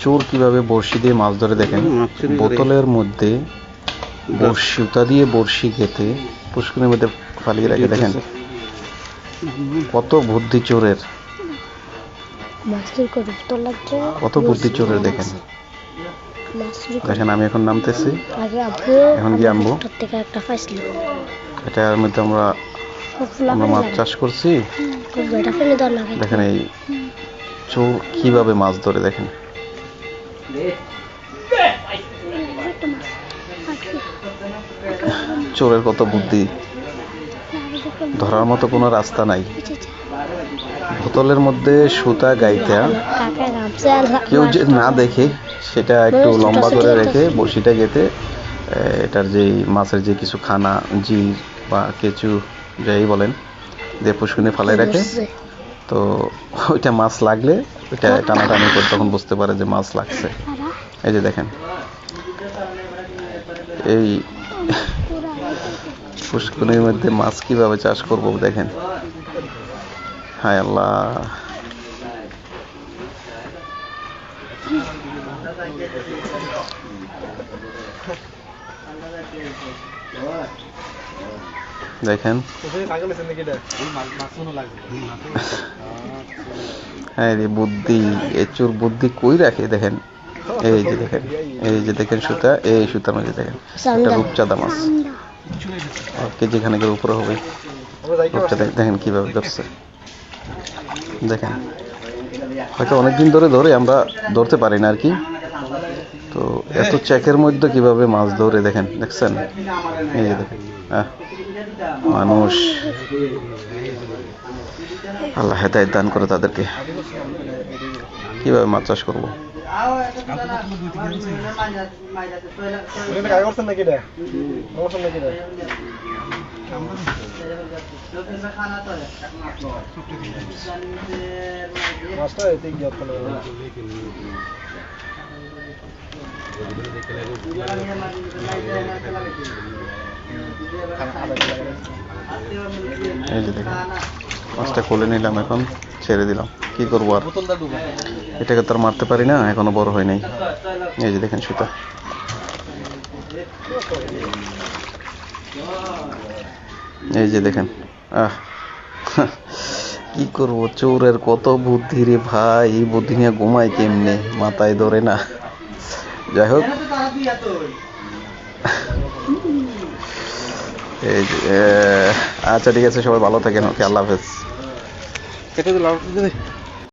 চোর কিভাবে বড়শি দিয়ে মাছ ধরে দেখেন। বোতলের মধ্যে সুতা দিয়ে বড়শি গেঁথে পুষ্কুনির মধ্যে ফালিয়ে রাখে। দেখেন কত বুদ্ধি চোরের, কত বুদ্ধি চোরের। দেখেন দেখেন আমি এখন নামতেছি, এখন গিয়ে আনবো। এটার মধ্যে আমরা মাছ চাষ করছি। দেখেন এই চোর কিভাবে মাছ ধরে দেখেন। চোরের কত বুদ্ধি, ধরার মতো কোনো রাস্তা নাই। বোতলের মধ্যে সুতা গাইতা কেউ যে না দেখে সেটা একটু লম্বা করে রেখে বড়শিটা গেঁথে এটার যে মাছের যে কিছু খানা জির বা কেঁচু যাই বলেন দিয়ে পুষ্কুনি ফালাই রাখে। তো ওইটা মাছ লাগলে ওইটা টানাটানি করে তখন বুঝতে পারে যে মাছ লাগছে। এই যে দেখেন এই পুষ্কুনির মধ্যে মাছ কিভাবে চাষ করবো দেখেন। হায় আল্লাহ, দেখেন হ্যাঁ রে বুদ্ধি, এচুর বুদ্ধি কই রাখে দেখেন। এই যে দেখেন, এই যে দেখেন সুতা, এই সুতার মধ্যে দেখেন একটা রূপচাঁদা মাছ, কেজি খানেকের উপরে হবে রূপচাঁদা। দেখেন কিভাবে ধরছে, দেখেন হয়তো অনেকদিন ধরে আমরা ধরতে পারি না আর কি। তো এত চেকের মধ্যে কিভাবে মাছ ধরে দেখেন, দেখছেন? এই যে দেখেন মানুষ, আল্লাহ হেদায়েত দান করে তাদেরকে, কিভাবে মাছ চাষ করবো। এই যে দেখেন মাছটা খুলে নিলাম, এখন ছেড়ে দিলাম। কি করবো আর, এটাকে তো আর মারতে পারি না, এখনো বড় হয় নাই। এই যে দেখেন সুতা, এই যে দেখেন কি করবো। চোরের কত বুদ্ধি রে ভাই, এই বুদ্ধি নিয়ে ঘুমাই কেমনে, মাথায় ধরে না। যাই হোক, এই যে আচ্ছা ঠিক আছে, সবাই ভালো থাকেন। ওকে, আল্লাহ হাফেজ।